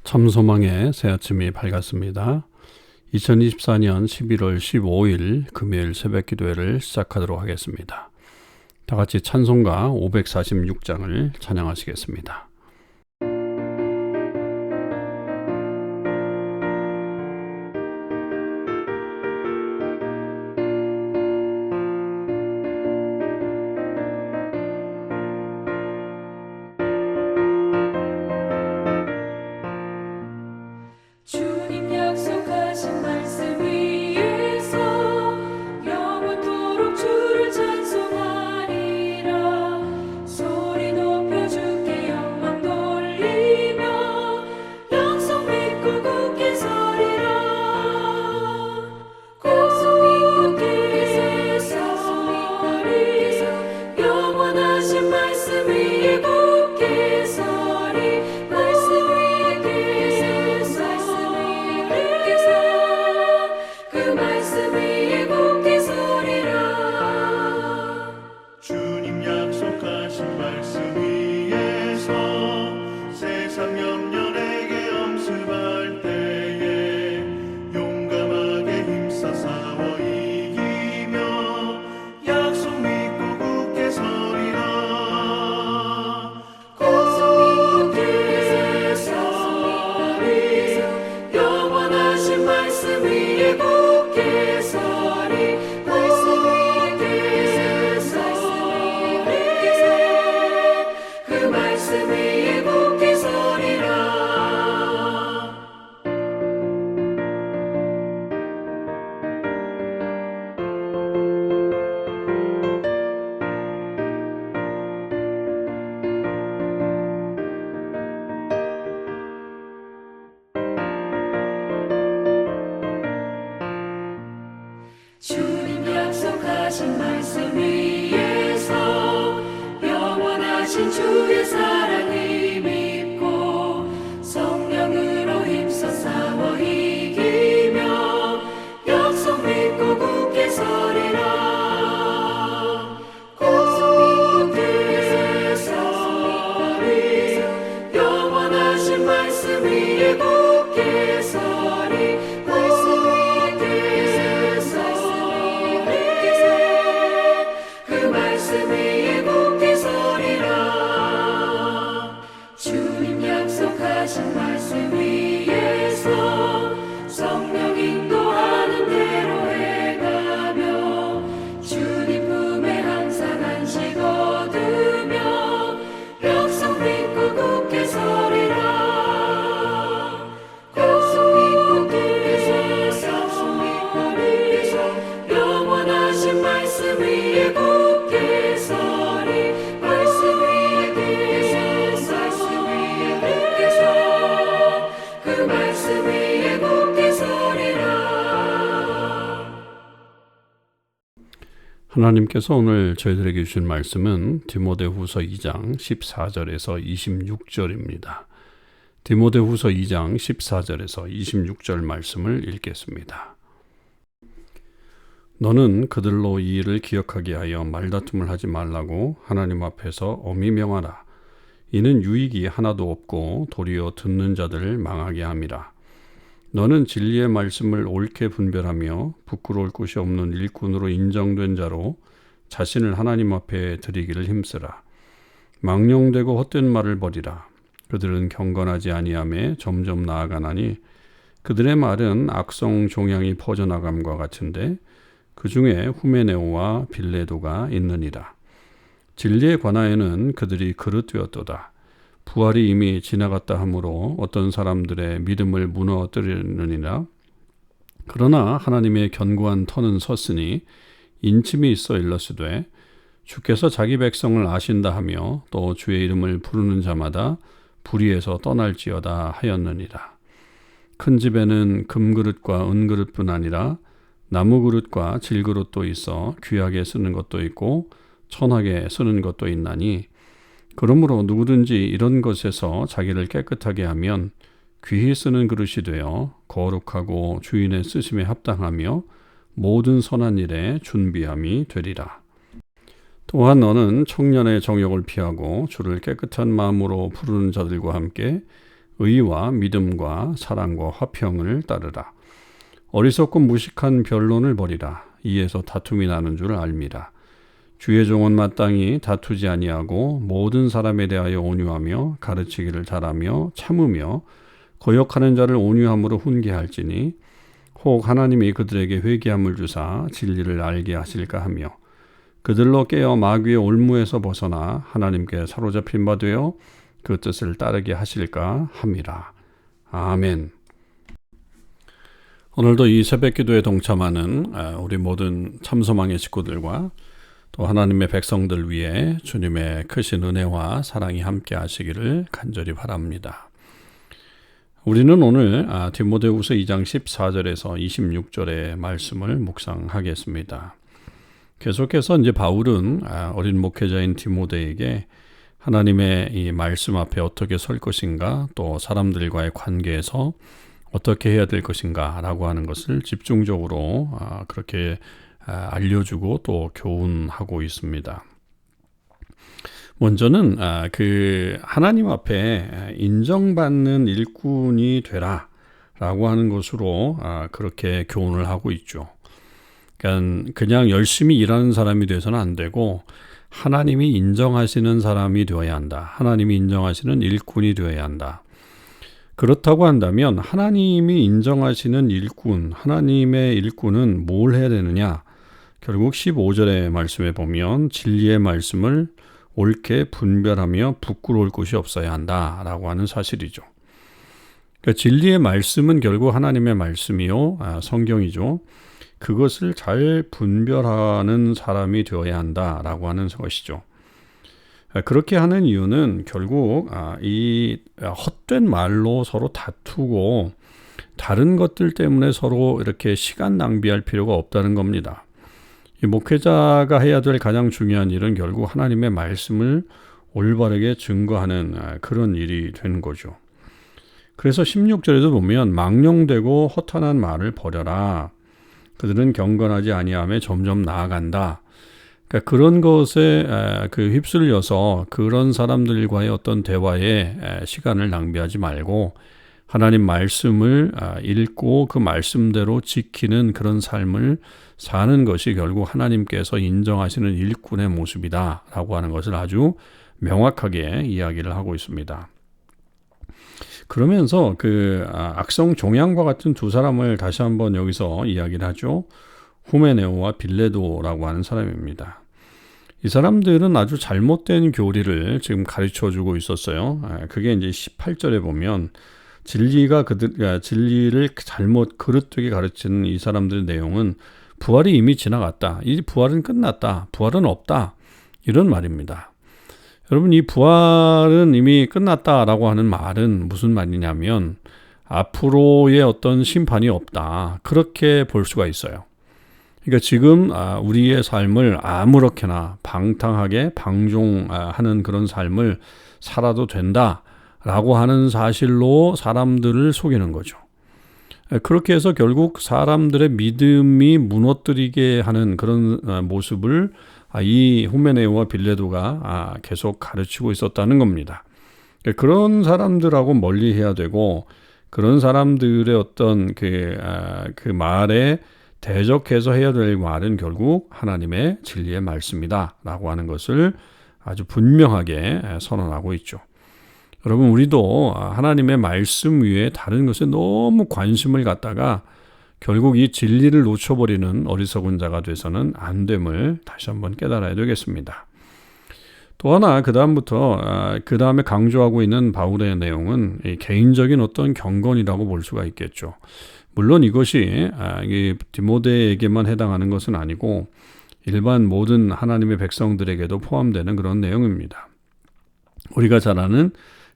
참소망의 새 아침이 밝았습니다. 2024년 11월 15일 금요일 새벽 기도회를 시작하도록 하겠습니다. 다 같이 찬송가 546장을 찬양하시겠습니다. 주님 약속하신 말씀 위에서 영원토록 주를 찬송하리라. 소리 높여 주께 영광 돌리며 약속 믿고 굳게 서리라. 굳게 서리 영원하신 말씀 위에 굳게 서리. 그 말씀 위에 굳게 서리라. 주님 약속하신 말씀 위에서 세상 염려 내게 엄습할 때에 용감하게 힘써 싸워 이기며 약속 믿고 굳게 서리라. 굳게 서리 영원하신 말씀 위에 굳게 서리. 그 말씀 위에 굳게 서리라. 주님 약속하신 말씀 위에서 영원하신 주의 사랑을 믿고 성령으로 힘써 싸워 이기며 약속 믿고 굳게 서리라. 굳게 서리 영원하신 말씀 위에 굳게 서리. 그 말씀 위에 굳게 서리라. 주님 약속하신 말씀 위에서 성령 인도하는 대로 해가며 주님 품에 항상 안식 얻으며 약속 믿고 굳게 서리라. 굳게 서리 영원하신 말씀 위에 굳게 서리. 말씀 위에 굳게 서. 그 말씀 위에 굳게 서리라. 하나님께서 오늘 저희들에게 주신 말씀은 디모데후서 2장 14절에서 26절입니다. 디모데후서 2장 14절에서 26절 말씀을 읽겠습니다. 너는 그들로 이 일을 기억하게 하여 말다툼을 하지 말라고 하나님 앞에서 엄히 명하라. 이는 유익이 하나도 없고 도리어 듣는 자들을 망하게 함이라. 너는 진리의 말씀을 옳게 분별하며 부끄러울 곳이 없는 일꾼으로 인정된 자로 자신을 하나님 앞에 드리기를 힘쓰라. 망령되고 헛된 말을 버리라. 그들은 경건하지 아니하며 점점 나아가나니 그들의 말은 악성 종양이 퍼져나감과 같은데 그 중에 후메네오와 빌레도가 있느니라. 진리에 관하여는 그들이 그릇되었도다. 부활이 이미 지나갔다 하므로 어떤 사람들의 믿음을 무너뜨리느니라. 그러나 하나님의 견고한 터는 섰으니 인침이 있어 일러스되 주께서 자기 백성을 아신다 하며 또 주의 이름을 부르는 자마다 불의에서 떠날지어다 하였느니라. 큰 집에는 금그릇과 은그릇뿐 아니라 나무그릇과 질그릇도 있어 귀하게 쓰는 것도 있고 천하게 쓰는 것도 있나니 그러므로 누구든지 이런 것에서 자기를 깨끗하게 하면 귀히 쓰는 그릇이 되어 거룩하고 주인의 쓰심에 합당하며 모든 선한 일에 준비함이 되리라. 또한 너는 청년의 정욕을 피하고 주를 깨끗한 마음으로 부르는 자들과 함께 의와 믿음과 사랑과 화평을 따르라. 어리석고 무식한 변론을 버리라. 이에서 다툼이 나는 줄 알미라. 주의 종은 마땅히 다투지 아니하고 모든 사람에 대하여 온유하며 가르치기를 잘하며 참으며 거역하는 자를 온유함으로 훈계할지니 혹 하나님이 그들에게 회개함을 주사 진리를 알게 하실까 하며 그들로 깨어 마귀의 올무에서 벗어나 하나님께 사로잡힌 바 되어 그 뜻을 따르게 하실까 함이라. 아멘. 오늘도 이 새벽기도에 동참하는 우리 모든 참소망의 식구들과 또 하나님의 백성들 위해 주님의 크신 은혜와 사랑이 함께 하시기를 간절히 바랍니다. 우리는 오늘 디모데후서 2장 14절에서 26절의 말씀을 묵상하겠습니다. 계속해서 이제 바울은 어린 목회자인 디모데에게 하나님의 이 말씀 앞에 어떻게 설 것인가, 또 사람들과의 관계에서 어떻게 해야 될 것인가 라고 하는 것을 집중적으로 그렇게 알려주고 또 교훈하고 있습니다. 먼저는 그 하나님 앞에 인정받는 일꾼이 되라 라고 하는 것으로 그렇게 교훈을 하고 있죠. 그러니까 그냥 열심히 일하는 사람이 돼서는 안 되고 하나님이 인정하시는 사람이 되어야 한다. 하나님이 인정하시는 일꾼이 되어야 한다. 그렇다고 한다면 하나님이 인정하시는 일꾼, 하나님의 일꾼은 뭘 해야 되느냐? 결국 15절의 말씀에 보면 진리의 말씀을 옳게 분별하며 부끄러울 곳이 없어야 한다라고 하는 사실이죠. 그러니까 진리의 말씀은 결국 하나님의 말씀이요, 성경이죠. 그것을 잘 분별하는 사람이 되어야 한다라고 하는 것이죠. 그렇게 하는 이유는 결국 이 헛된 말로 서로 다투고 다른 것들 때문에 서로 이렇게 시간 낭비할 필요가 없다는 겁니다. 이 목회자가 해야 될 가장 중요한 일은 결국 하나님의 말씀을 올바르게 증거하는 그런 일이 되는 거죠. 그래서 16절에도 보면 망령되고 허탄한 말을 버려라. 그들은 경건하지 아니하며 점점 나아간다. 그러니까 그런 것에 휩쓸려서 그런 사람들과의 어떤 대화에 시간을 낭비하지 말고 하나님 말씀을 읽고 그 말씀대로 지키는 그런 삶을 사는 것이 결국 하나님께서 인정하시는 일꾼의 모습이다라고 하는 것을 아주 명확하게 이야기를 하고 있습니다. 그러면서 그 악성 종양과 같은 두 사람을 다시 한번 여기서 이야기를 하죠. 후메네오와 빌레도라고 하는 사람입니다. 이 사람들은 아주 잘못된 교리를 지금 가르쳐주고 있었어요. 그게 이제 18절에 보면 진리를 잘못 그릇되게 가르치는 이 사람들의 내용은 부활이 이미 지나갔다. 이 부활은 끝났다. 부활은 없다. 이런 말입니다. 여러분, 이 부활은 이미 끝났다라고 하는 말은 무슨 말이냐면 앞으로의 어떤 심판이 없다. 그렇게 볼 수가 있어요. 그러니까 지금 우리의 삶을 아무렇게나 방탕하게 방종하는 그런 삶을 살아도 된다라고 하는 사실로 사람들을 속이는 거죠. 그렇게 해서 결국 사람들의 믿음이 무너뜨리게 하는 그런 모습을 이 후메네오와 빌레도가 계속 가르치고 있었다는 겁니다. 그런 사람들하고 멀리해야 되고 그런 사람들의 어떤 그 말에 대적해서 해야 될 말은 결국 하나님의 진리의 말씀이다 라고 하는 것을 아주 분명하게 선언하고 있죠. 여러분, 우리도 하나님의 말씀 위에 다른 것에 너무 관심을 갖다가 결국 이 진리를 놓쳐버리는 어리석은 자가 돼서는 안 됨을 다시 한번 깨달아야 되겠습니다. 또 하나 그 다음에 강조하고 있는 바울의 내용은 개인적인 어떤 경건이라고 볼 수가 있겠죠. 물론 이것이 디모데에게만 해당하는 것은 아니고 일반 모든 하나님의 백성들에게도 포함되는 그런 내용입니다. 우리가 잘 아는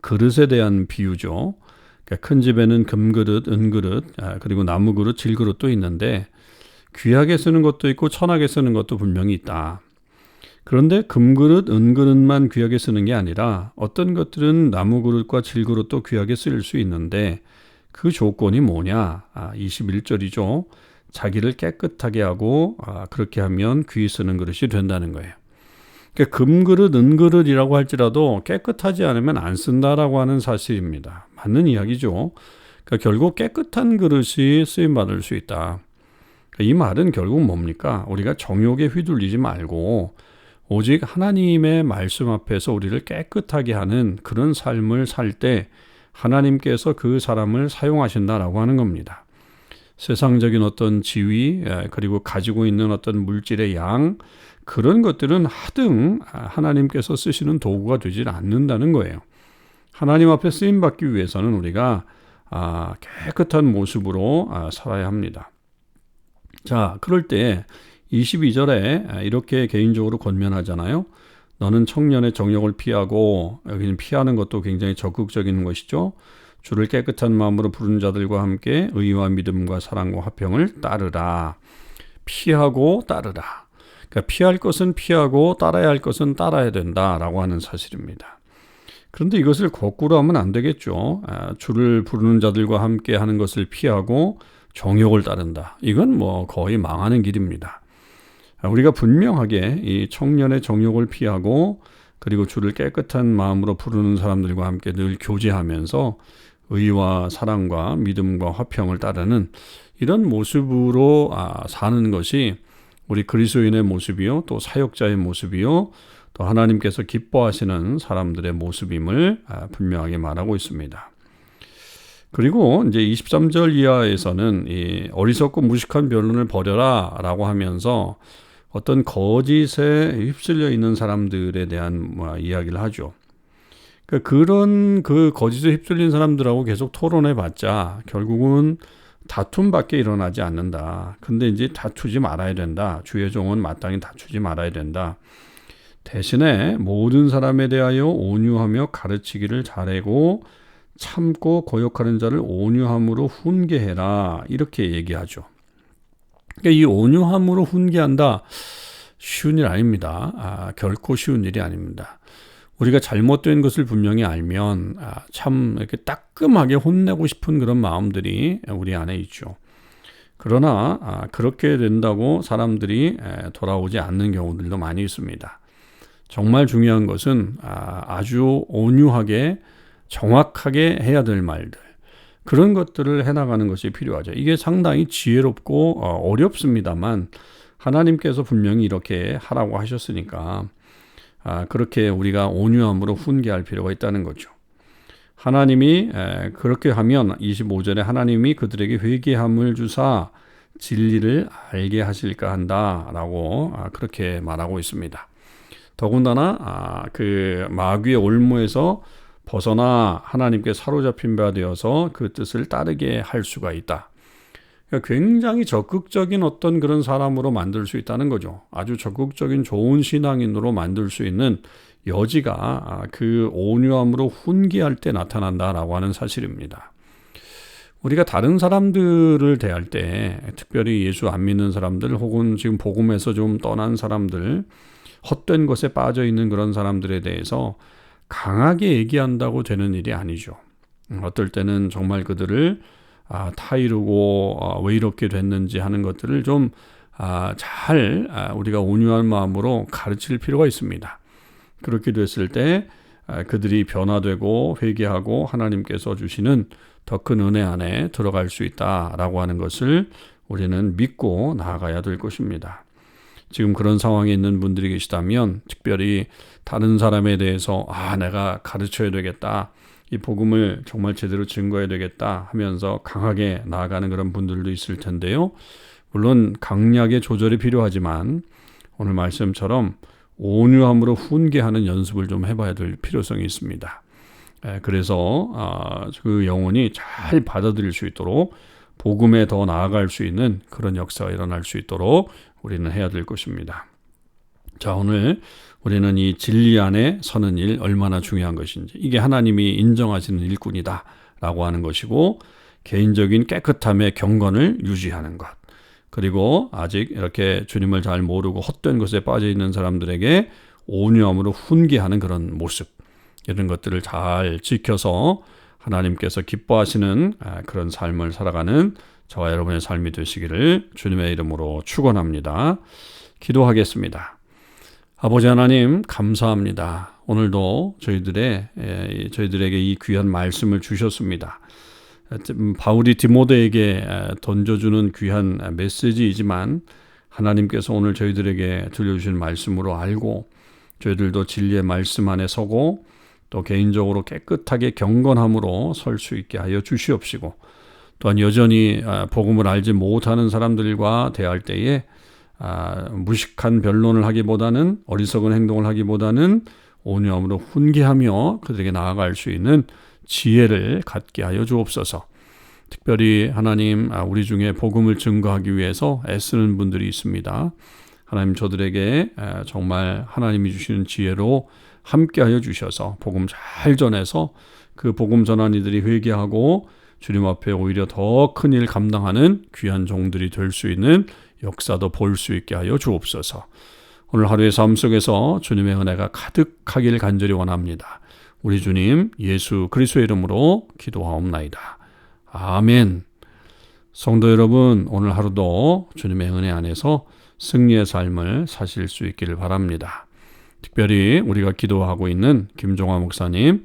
그릇에 대한 비유죠. 그러니까 큰 집에는 금그릇, 은그릇, 그리고 나무그릇, 질그릇도 있는데 귀하게 쓰는 것도 있고 천하게 쓰는 것도 분명히 있다. 그런데 금그릇, 은그릇만 귀하게 쓰는 게 아니라 어떤 것들은 나무그릇과 질그릇도 귀하게 쓸 수 있는데 그 조건이 뭐냐? 21절이죠. 자기를 깨끗하게 하고 그렇게 하면 귀히 쓰는 그릇이 된다는 거예요. 그러니까 금그릇, 은그릇이라고 할지라도 깨끗하지 않으면 안 쓴다라고 하는 사실입니다. 맞는 이야기죠. 그러니까 결국 깨끗한 그릇이 쓰임받을 수 있다. 이 말은 결국 뭡니까? 우리가 정욕에 휘둘리지 말고 오직 하나님의 말씀 앞에서 우리를 깨끗하게 하는 그런 삶을 살 때 하나님께서 그 사람을 사용하신다라고 하는 겁니다. 세상적인 어떤 지위, 그리고 가지고 있는 어떤 물질의 양, 그런 것들은 하등 하나님께서 쓰시는 도구가 되질 않는다는 거예요. 하나님 앞에 쓰임받기 위해서는 우리가 깨끗한 모습으로 살아야 합니다. 자, 그럴 때 22절에 이렇게 개인적으로 권면하잖아요. 너는 청년의 정욕을 피하고, 여기는 피하는 것도 굉장히 적극적인 것이죠. 주를 깨끗한 마음으로 부르는 자들과 함께 의와 믿음과 사랑과 화평을 따르라. 피하고 따르라. 그러니까 피할 것은 피하고 따라야 할 것은 따라야 된다라고 하는 사실입니다. 그런데 이것을 거꾸로 하면 안 되겠죠. 주를 부르는 자들과 함께 하는 것을 피하고 정욕을 따른다. 이건 뭐 거의 망하는 길입니다. 우리가 분명하게 이 청년의 정욕을 피하고 그리고 주를 깨끗한 마음으로 부르는 사람들과 함께 늘 교제하면서 의와 사랑과 믿음과 화평을 따르는 이런 모습으로 사는 것이 우리 그리스도인의 모습이요, 또 사역자의 모습이요, 또 하나님께서 기뻐하시는 사람들의 모습임을 분명하게 말하고 있습니다. 그리고 이제 23절 이하에서는 이 어리석고 무식한 변론을 버려라 라고 하면서 어떤 거짓에 휩쓸려 있는 사람들에 대한 이야기를 하죠. 그런 거짓에 휩쓸린 사람들하고 계속 토론해 봤자 결국은 다툼밖에 일어나지 않는다. 근데 이제 다투지 말아야 된다. 주의 종은 마땅히 다투지 말아야 된다. 대신에 모든 사람에 대하여 온유하며 가르치기를 잘하고 참고 거역하는 자를 온유함으로 훈계해라. 이렇게 얘기하죠. 그러니까 이 온유함으로 훈계한다. 쉬운 일 아닙니다. 결코 쉬운 일이 아닙니다. 우리가 잘못된 것을 분명히 알면 참 이렇게 따끔하게 혼내고 싶은 그런 마음들이 우리 안에 있죠. 그러나 그렇게 된다고 사람들이 돌아오지 않는 경우들도 많이 있습니다. 정말 중요한 것은 아주 온유하게 정확하게 해야 될 말들, 그런 것들을 해나가는 것이 필요하죠. 이게 상당히 지혜롭고 어렵습니다만 하나님께서 분명히 이렇게 하라고 하셨으니까 그렇게 우리가 온유함으로 훈계할 필요가 있다는 거죠. 하나님이 그렇게 하면 25절에 하나님이 그들에게 회개함을 주사 진리를 알게 하실까 한다라고 그렇게 말하고 있습니다. 더군다나 그 마귀의 올무에서 벗어나 하나님께 사로잡힌 바 되어서 그 뜻을 따르게 할 수가 있다. 그러니까 굉장히 적극적인 어떤 그런 사람으로 만들 수 있다는 거죠. 아주 적극적인 좋은 신앙인으로 만들 수 있는 여지가 그 온유함으로 훈계할 때 나타난다라고 하는 사실입니다. 우리가 다른 사람들을 대할 때, 특별히 예수 안 믿는 사람들 혹은 지금 복음에서 좀 떠난 사람들, 헛된 것에 빠져 있는 그런 사람들에 대해서 강하게 얘기한다고 되는 일이 아니죠. 어떨 때는 정말 그들을 타이르고 왜 이렇게 됐는지 하는 것들을 좀 잘 우리가 온유한 마음으로 가르칠 필요가 있습니다. 그렇게 됐을 때 그들이 변화되고 회개하고 하나님께서 주시는 더 큰 은혜 안에 들어갈 수 있다라고 하는 것을 우리는 믿고 나아가야 될 것입니다. 지금 그런 상황에 있는 분들이 계시다면 특별히 다른 사람에 대해서 내가 가르쳐야 되겠다, 이 복음을 정말 제대로 증거해야 되겠다 하면서 강하게 나아가는 그런 분들도 있을 텐데요. 물론 강약의 조절이 필요하지만 오늘 말씀처럼 온유함으로 훈계하는 연습을 좀 해봐야 될 필요성이 있습니다. 그래서 그 영혼이 잘 받아들일 수 있도록 복음에 더 나아갈 수 있는 그런 역사가 일어날 수 있도록 우리는 해야 될 것입니다. 자, 오늘 우리는 이 진리 안에 서는 일 얼마나 중요한 것인지, 이게 하나님이 인정하시는 일꾼이다 라고 하는 것이고, 개인적인 깨끗함의 경건을 유지하는 것, 그리고 아직 이렇게 주님을 잘 모르고 헛된 것에 빠져 있는 사람들에게 온유함으로 훈계하는 그런 모습, 이런 것들을 잘 지켜서 하나님께서 기뻐하시는 그런 삶을 살아가는 저와 여러분의 삶이 되시기를 주님의 이름으로 축원합니다. 기도하겠습니다. 아버지 하나님, 감사합니다. 오늘도 저희들에게 이 귀한 말씀을 주셨습니다. 바울이 디모데에게 던져주는 귀한 메시지이지만 하나님께서 오늘 저희들에게 들려주신 말씀으로 알고 저희들도 진리의 말씀 안에 서고 또 개인적으로 깨끗하게 경건함으로 설 수 있게 하여 주시옵시고 또한 여전히 복음을 알지 못하는 사람들과 대할 때에 무식한 변론을 하기보다는 어리석은 행동을 하기보다는 온유함으로 훈계하며 그들에게 나아갈 수 있는 지혜를 갖게 하여 주옵소서. 특별히 하나님 우리 중에 복음을 증거하기 위해서 애쓰는 분들이 있습니다. 하나님 저들에게 정말 하나님이 주시는 지혜로 함께하여 주셔서 복음 잘 전해서 그 복음 전한 이들이 회개하고 주님 앞에 오히려 더 큰 일 감당하는 귀한 종들이 될 수 있는 역사도 볼 수 있게 하여 주옵소서. 오늘 하루의 삶 속에서 주님의 은혜가 가득하길 간절히 원합니다. 우리 주님 예수 그리스도의 이름으로 기도하옵나이다. 아멘. 성도 여러분, 오늘 하루도 주님의 은혜 안에서 승리의 삶을 사실 수 있기를 바랍니다. 특별히 우리가 기도하고 있는 김종화 목사님,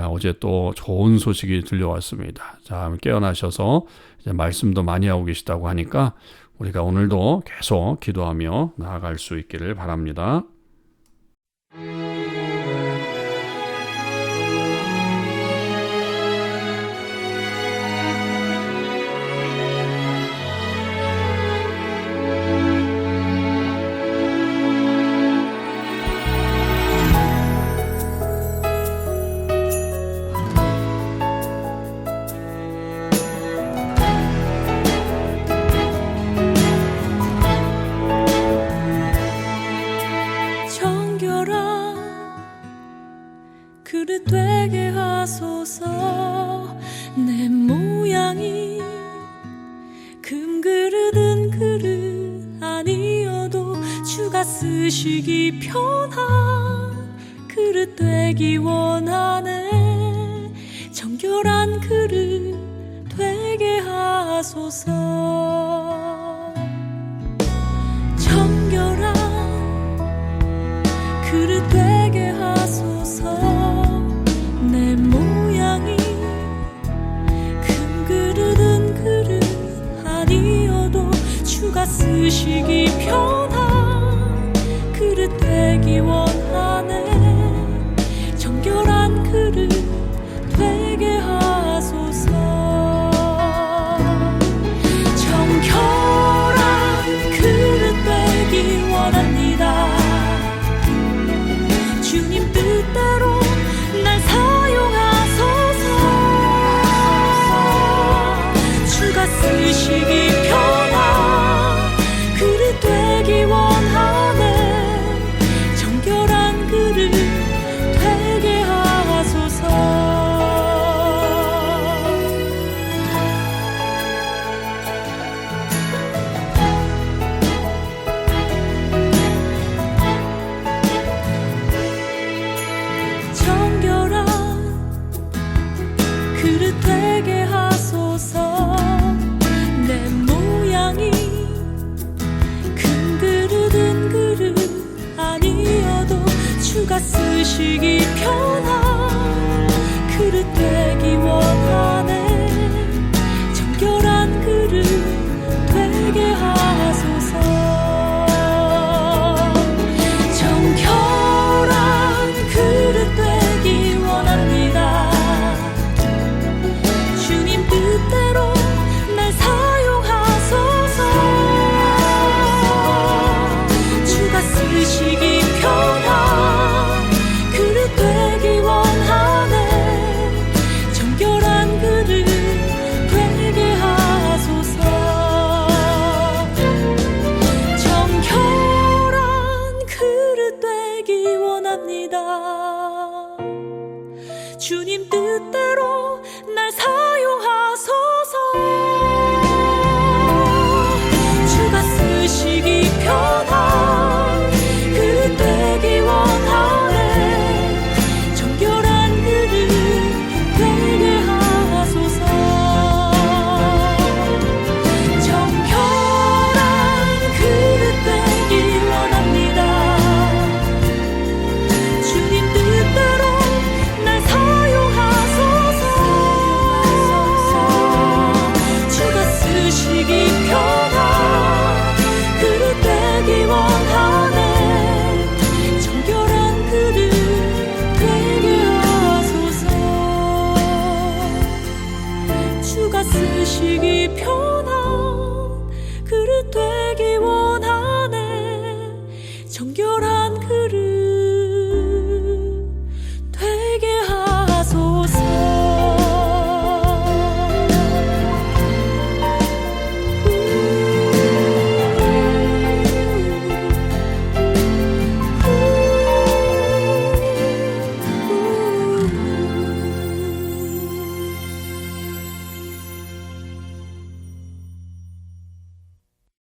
어제 또 좋은 소식이 들려왔습니다. 자, 깨어나셔서 이제 말씀도 많이 하고 계시다고 하니까 우리가 오늘도 계속 기도하며 나아갈 수 있기를 바랍니다. 그릇 되게 하소서. 내 모양이 금그릇은 그릇 아니어도 주가 쓰시기 편한 그릇 되기 원하네. 정결한 그릇 되게 하소서. 정결한 그릇 되게 하소서. 내 모양이 금그릇은 그릇 아니어도 주가 쓰시기 편한 그릇 되기 원하네. 정결한 그릇 되게 하소서. 정결한 그릇 되기 원합니다. 주님 뜻대로 날 사용하소서. 주가 쓰시기 편한 그릇 되기 원하네. 정결한 그릇 되게 하소서. 그릇 되게 하소서. 내 모양이 금그릇은 그릇 아니어도 주가 쓰시기 편한 그릇 되기 원하네. 정결한 그릇 되게 하소서. 정결한 그릇 되기 원합니다. 주님 뜻대로 날 사용하소서. 주가 쓰시기 편한 그릇 되기 원하네. 정결한 그릇 되게 하소서. 정결한 그릇 되기 원합니다. 주님 뜻대로 날 사용하소서. 주가 쓰시기 편한 그릇 되기 원하네. 정결한 그릇 되게 하소서. 정결한 그릇 되기 원합니다. 주님 뜻 펴